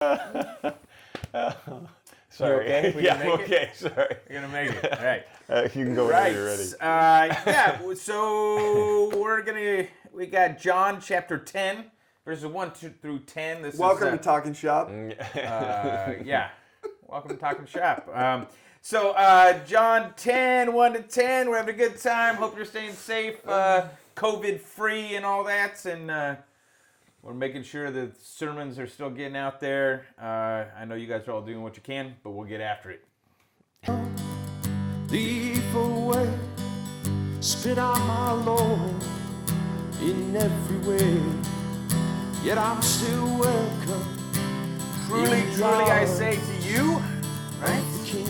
Sorry. You okay? Yeah, I'm okay. Sorry. You're gonna make it. All right. You can go whenever you're ready. Yeah. So we got John chapter 10, verses 1 through 10. Welcome to Talking Shop. Yeah. Welcome to Talking Shop. John 10, 1 to 10. We're having a good time. Hope you're staying safe, COVID free, and all that. And we're making sure the sermons are still getting out there. I know you guys are all doing what you can, but we'll get after it. Leave away, spit out my Lord in every way. Yet I'm still welcome. Truly, truly, I say to you, right? The King.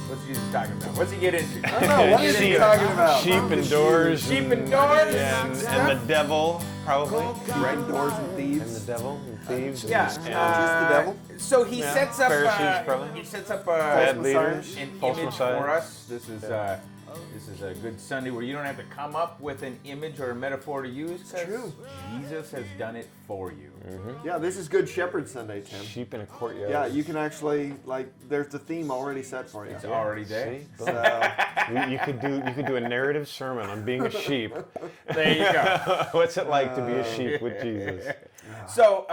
What's Jesus talking about? What's he get into? I don't know, what is he talking about? Sheep and doors. Sheep and doors. And the devil, probably. Right, doors and thieves. And the devil and thieves. Yeah. Just the devil? So he sets up. Pharisees, probably. He sets up Bad an leaders. False image messiahs. for us. This is a good Sunday where you don't have to come up with an image or a metaphor to use. It's true. Jesus has done it for you. Mm-hmm. Yeah, this is Good Shepherd Sunday, Tim. Sheep in a courtyard. Yeah, you can actually, there's the theme already set for you. It's already there. See? So, You could do a narrative sermon on being a sheep. There you go. What's it like to be a sheep with Jesus? So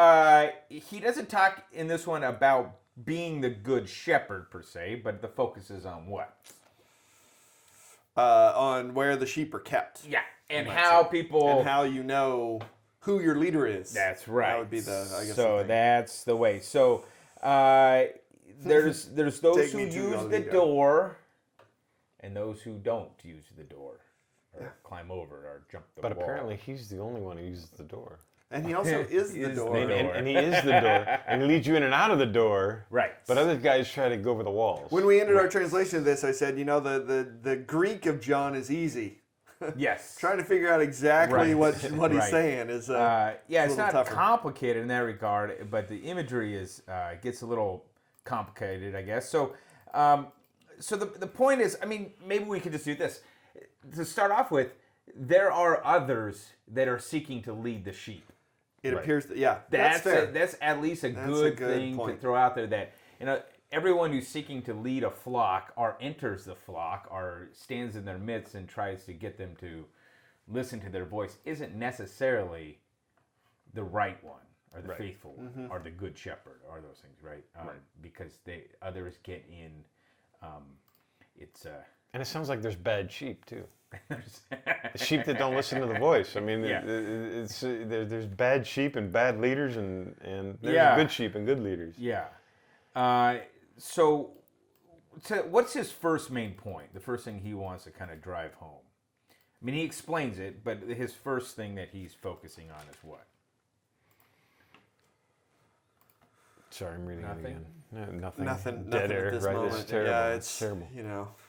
he doesn't talk in this one about being the good shepherd per se, but the focus is on what? on where the sheep are kept. Yeah, and how people... And how you know who your leader is. That's right. That would be the So that's the way. So there's those Take who me to use the the leader. door and those who don't use the door or climb over it or jump the But wall. apparently he's the only one who uses the door. And he also is the Is the door. door. And he is the door. And he leads you in and out of the door. Right. But other guys try to go over the walls. When we ended our translation of this, I said, the Greek of John is easy. Yes. Trying to figure out exactly Right. what he's Right. saying is Yeah, it's little not tougher. complicated in that regard, but the imagery is gets a little complicated, I guess. So, the point is, I mean, maybe we could just do this to start off with. There are others that are seeking to lead the sheep. It appears that, that's fair. That's at least a That's good a good thing point. to throw out there. That everyone who's seeking to lead a flock or enters the flock or stands in their midst and tries to get them to listen to their voice isn't necessarily the right one or the faithful one or the good shepherd or those things, right? Because others get in. And it sounds like there's bad sheep too. The sheep that don't listen to the voice. I mean, there's bad sheep and bad leaders, and there's good sheep and good leaders. Yeah. So what's his first main point? The first thing he wants to kind of drive home. I mean, he explains it, but his first thing that he's focusing on is what? Sorry, I'm reading Nothing? it again. No, nothing. Nothing Dead at air, this right? moment. It's terrible. Yeah, it's terrible.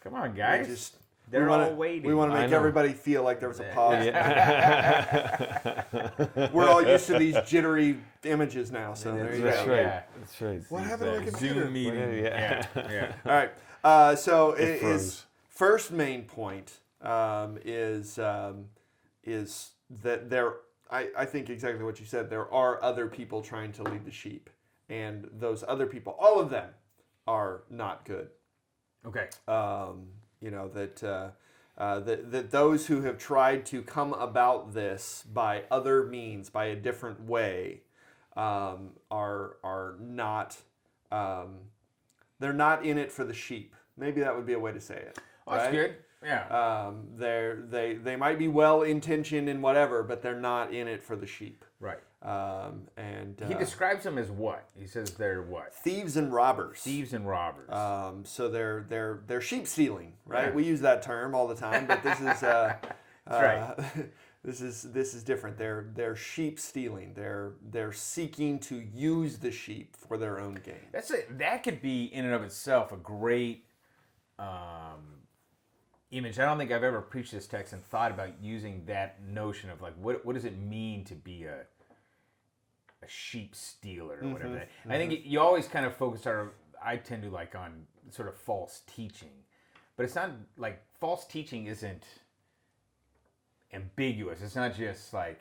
Come on, guys. Just, They're all waiting. We want to I make know. everybody feel like there was a pause. Yeah. We're all used to these jittery images now, so there you That's go. right. Yeah. That's right. What happened to my computer? Zoom meeting. Yeah. Yeah. All right. So his froze. first main point is that there. I think exactly what you said. There are other people trying to lead the sheep, and those other people, all of them, are not good. Okay. That those who have tried to come about this by other means, by a different way, are not. They're not in it for the sheep. Maybe that would be a way to say it. Well, that's right? good. Yeah. They might be well intentioned in whatever, but they're not in it for the sheep. Right. And He describes them as what? He says they're what? thieves and robbers. Thieves and robbers. So they're sheep stealing, right? Yeah. We use that term all the time, but this is right. this is different. They're sheep stealing. They're seeking to use the sheep for their own gain. That could be in and of itself a great image. I don't think I've ever preached this text and thought about using that notion of like what does it mean to be a sheep stealer or whatever. I think you always kind of focus I tend to like on sort of false teaching, but it's not like false teaching isn't ambiguous. It's not just like,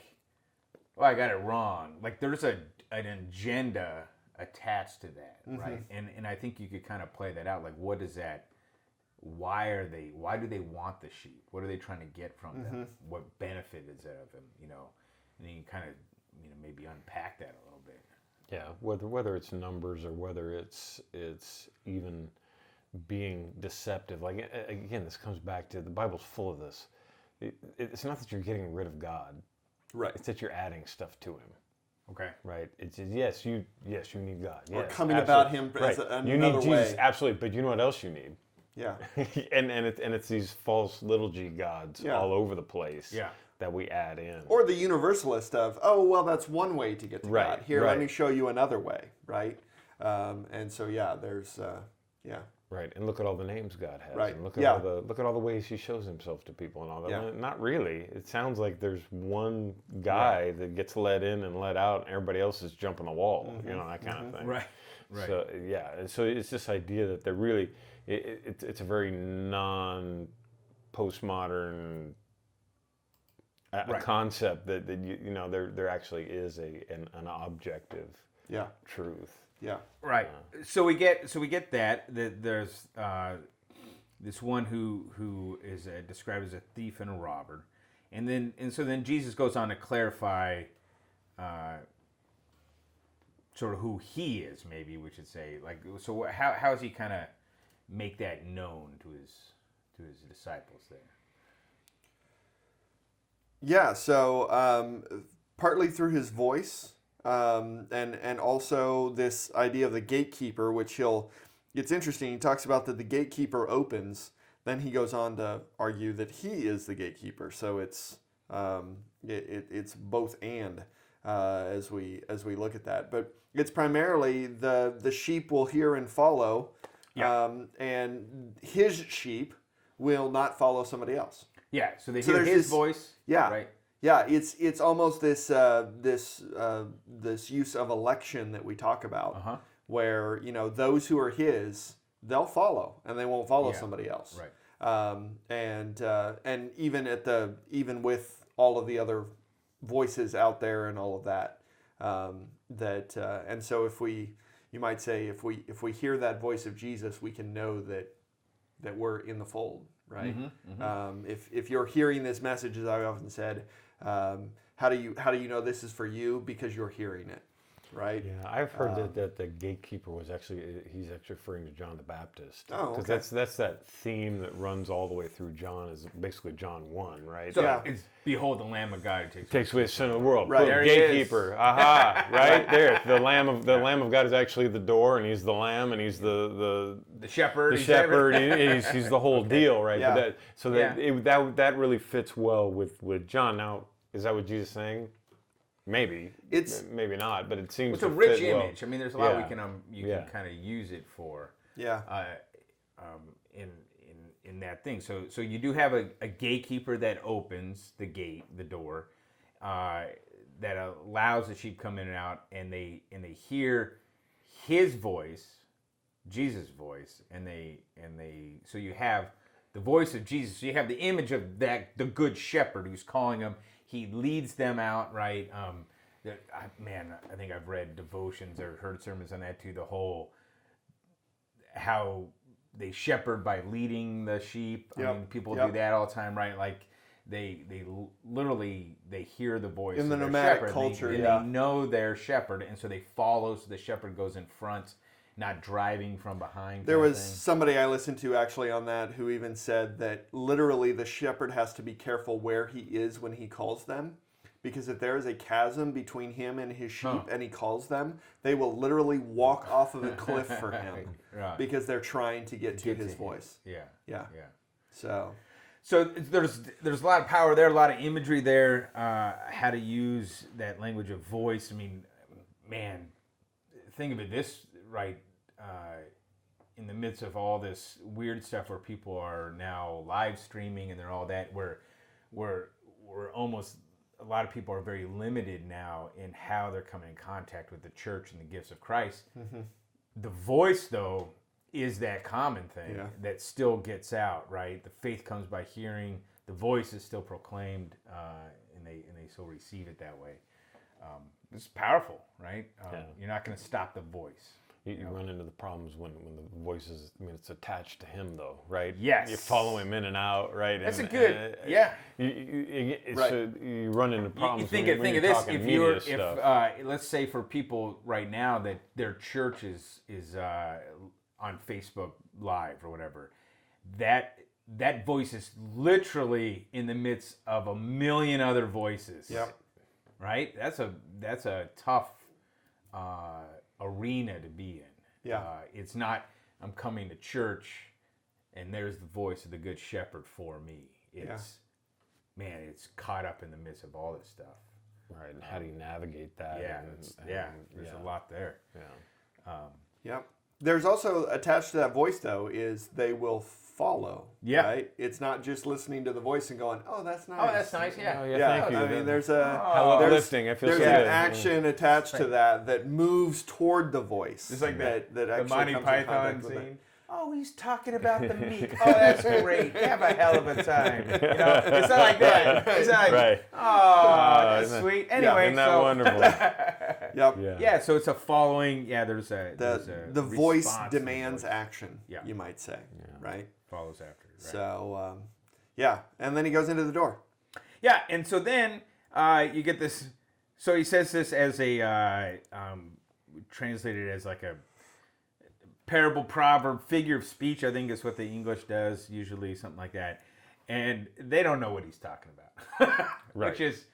oh, I got it wrong. Like there's an agenda attached to that, right? And I think you could kind of play that out. Like, what is that? Why do they want the sheep? What are they trying to get from them? What benefit is there of them? And then you kind of, maybe unpack that a little bit. Yeah, whether it's numbers or whether it's even being deceptive. Like, again, this comes back to the Bible's full of this. It's not that you're getting rid of God, Right. It's that you're adding stuff to Him. Okay. Right. It's yes, you need God. Or Yes, coming absolutely. about Him Right. as another You need Jesus, way. absolutely. But you know what else you need? Yeah. and it's these false little g gods all over the place. Yeah. That we add in. Or the universalist of, oh, well, that's one way to get to Right, God. Here, right. let me show you another way, right? And so, yeah, there's, yeah. Right, and look at all the names God has. Right, And look at yeah. all the ways He shows Himself to people and all that. Yeah. Not really. It sounds like there's one guy that gets let in and let out, and everybody else is jumping the wall. That kind of thing. Right. Right. So yeah, and so it's this idea that they're really, it's a very non-postmodern concept that there actually is an objective truth. Yeah. Right. So we get that there's this one who is described as a thief and a robber, and so then Jesus goes on to clarify sort of who He is. Maybe we should say, like, so how does He kind of make that known to his disciples there? Yeah, so partly through His voice, and also this idea of the gatekeeper, which it's interesting, he talks about that the gatekeeper opens, then he goes on to argue that He is the gatekeeper. So it's both and as we look at that. But it's primarily the sheep will hear and follow, and His sheep will not follow somebody else. Yeah, so they hear His voice. Yeah, right. Yeah, it's almost this use of election that we talk about, where those who are His, they'll follow, and they won't follow somebody else. Right. And even with all of the other voices out there and all of that, and so you might say if we hear that voice of Jesus, we can know that we're in the fold. Right. If you're hearing this message, as I've often said, how do you know this is for you? Because you're hearing it, right? Yeah, I've heard that the gatekeeper was he's actually referring to John the Baptist. Oh, okay. Because that's that theme that runs all the way through John, is basically John 1, right? So it's behold the Lamb of God who takes away the sin of the world. Right. Boom, There he gatekeeper. Aha! Right there. The Lamb of God is actually the door, and He's the Lamb, and He's the shepherd. The shepherd. He's the whole deal, right? Yeah. But that really fits well with John. Now, is that what Jesus is saying? Maybe. Maybe not, but it seems It's a to rich fit well. image. I mean, there's a lot you can kind of use it for. Yeah. In that thing. So you do have a gatekeeper that opens the gate, the door, that allows the sheep come in and out, and they hear His voice, Jesus' voice, and so you have the voice of Jesus. So you have the image of the good shepherd who's calling them. He leads them out, right? I think I've read devotions or heard sermons on that too. The whole how they shepherd by leading the sheep. Yep. I mean, people do that all the time, right? Like they literally hear the voice In the of their nomadic shepherd. culture, they know their shepherd, and so they follow. So the shepherd goes in front, not driving from behind. There was somebody I listened to actually on that who even said that literally the shepherd has to be careful where he is when he calls them, because if there is a chasm between him and his sheep and he calls them, they will literally walk off of a cliff for him because they're trying to get to his voice. Yeah. So there's a lot of power there, a lot of imagery there, how to use that language of voice. I mean, man, think of it this, right, in the midst of all this weird stuff where people are now live streaming and they're all that, we're almost, a lot of people are very limited now in how they're coming in contact with the church and the gifts of Christ. Mm-hmm. The voice, though, is that common thing that still gets out, right? The faith comes by hearing. The voice is still proclaimed, and they still receive it that way. It's powerful, right? Yeah. You're not going to stop the voice. You run into the problems when the voice is, I mean, it's attached to him, though, right? Yes. You follow him in and out, right? That's and, a good, yeah. Right. So you run into problems You think when of you're this, talking if media you're, stuff. let's say for people right now that their church is on Facebook Live or whatever, that voice is literally in the midst of a million other voices. Yep. Right? That's a tough arena to be in. Yeah. It's not, I'm coming to church and there's the voice of the good shepherd for me. It's, man, it's caught up in the midst of all this stuff. Right, and how do you navigate that? Yeah, there's a lot there. Yeah. Yep. There's also attached to that voice, though, is they will follow. Yeah. Right? It's not just listening to the voice and going, oh, that's nice. Oh, that's nice, yeah. Oh, yeah, Yeah, thank you. I mean, there's a How uplifting. I feel there's so an good. action attached to that moves toward the voice. It's like that the actually Monty comes in Python contact with it. scene. Oh, he's talking about the meat. Oh, that's great. Have a hell of a time. You know, it's not like that. It's not like, Right. oh, that's isn't sweet. Anyway, Isn't that so wonderful? Yep. Yeah. yeah, so it's a following. Yeah, there's a The voice response to the demands voice. action, Yeah. you might say. Right? Follows after. Right? So, yeah. And then he goes into the door. Yeah, and so then you get this. So he says this as a translated as like a parable, proverb, figure of speech. I think is what the English does usually, something like that. And they don't know what he's talking about, Right. which is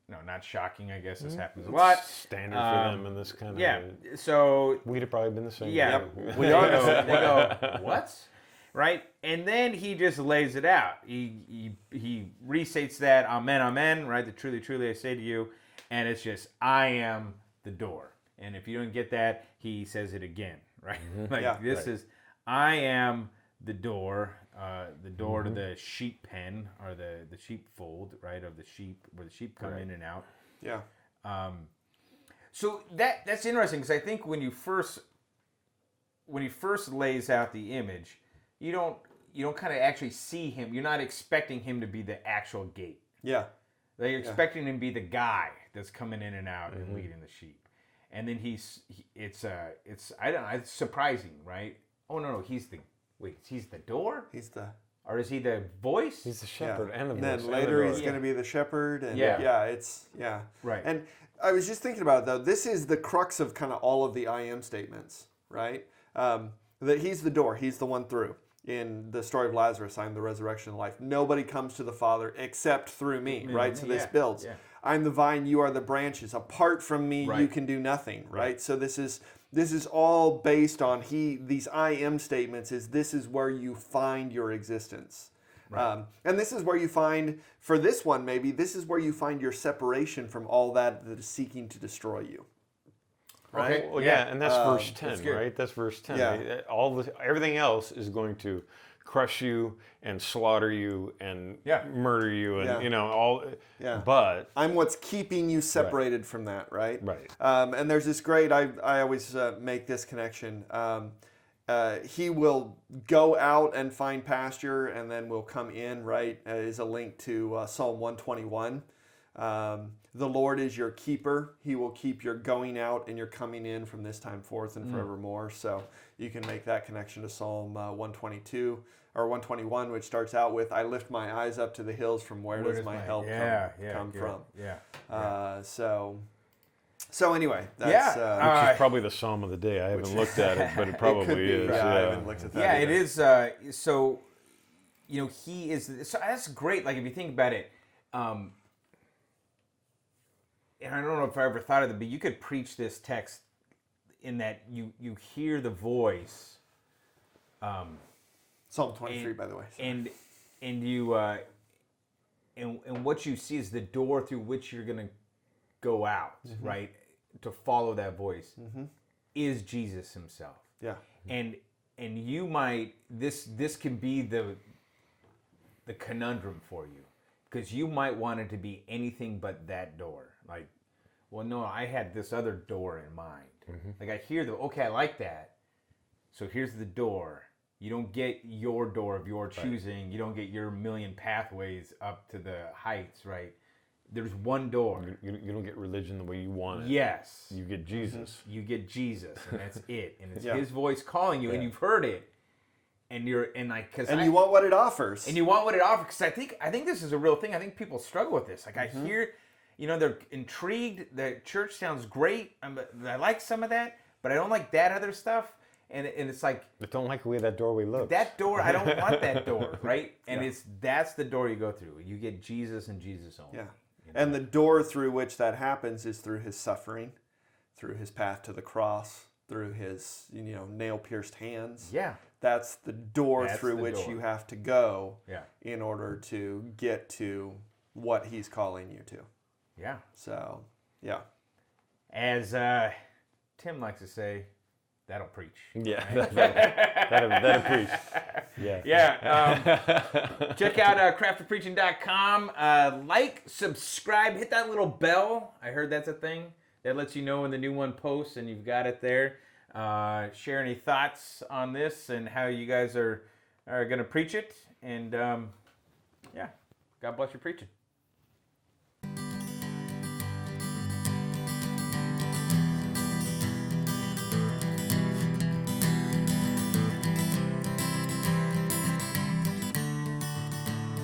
not shocking. I guess this happens a lot. Standard for them in this kind of. Yeah. So We'd have probably been the same. yeah, way. we are. They go what? Right, and then he just lays it out. He restates that amen, amen. Right, the truly, truly I say to you, and it's just I am the door. And if you don't get that, he says it again. Right, like Yeah, this is I am the door to the sheep pen or the sheepfold, right, of the sheep where the sheep come in and out. Yeah. So that's interesting because I think when he first lays out the image, you don't kind of actually see him. You're not expecting him to be the actual gate. Yeah. You're expecting him to be the guy that's coming in and out and leading the sheep. And then it's I don't know, it's surprising, right? Oh no, he's the door? He's the... Or is he the voice? He's the shepherd and the And voice. then and later the he's door. going to be the shepherd. And Yeah. yeah. Right. And I was just thinking about it, though. This is the crux of kind of all of the I am statements, right? That he's the door. He's the one through. In the story of Lazarus, I'm the resurrection and life. Nobody comes to the Father except through me, right? So this builds. Yeah. I'm the vine, you are the branches. Apart from me, you Right. can do nothing, right? So this is all based on these I am statements. This is where you find your existence. Right. And this is where you find, for this one maybe, this is where you find your separation from all that is seeking to destroy you. Right? Okay. Well, yeah, and that's verse that's 10, good. right? That's verse 10. Yeah. Everything else is going to crush you and slaughter you and Yeah. murder you and Yeah. all. Yeah. But I'm what's keeping you separated from that, right? Right. And there's this great, I always make this connection. He will go out and find pasture and then will come in, right? Is a link to Psalm 121. The Lord is your keeper. He will keep your going out and your coming in from this time forth and forevermore. So you can make that connection to Psalm 122 or 121, which starts out with, I lift my eyes up to the hills, from where does my help come good. from? Yeah. So anyway, that's which is probably the psalm of the day. I haven't looked at it, but it probably could be. is. Yeah, I Yeah. haven't looked at that. Yeah, either. it is. So, he is. So that's great. Like if you think about it, and I don't know if I ever thought of it, but you could preach this text in that you hear the voice, Psalm 23, by the way. and you and what you see is the door through which you're gonna go out, right? To follow that voice is Jesus himself. Yeah. And you might this can be the conundrum for you, because you might want it to be anything but that door. Like, well, no, I had this other door in mind. Like I hear I like that. So here's the door. You don't get your door of your choosing. You don't get your million pathways up to the heights, right? There's one door. You don't get religion the way you want it. Yes. You get Jesus. You get Jesus, and that's it. And it's Yeah. his voice calling you, and Yeah. you've heard it. And you're cause And you want what it offers. and you want what it offers. Because I think this is a real thing. I think people struggle with this. Like I hear, they're intrigued. The church sounds great. I like some of that, but I don't like that other stuff. And it's like I don't like the way that doorway looks. that door. I don't want that door, right? And that's the door you go through. You get Jesus and Jesus only. Yeah. And the door through which that happens is through his suffering, through his path to the cross, through his nail-pierced hands. Yeah. That's the door That's through the which door. you have to go Yeah. in order to get to what he's calling you to. Yeah. So, yeah. As Tim likes to say, that'll preach. Yeah, that'll preach. Yeah. Yeah. Check out craftofpreaching.com. Like, subscribe, hit that little bell. I heard that's a thing that lets you know when the new one posts, and you've got it there. Share any thoughts on this and how you guys are going to preach it. And yeah, God bless your preaching.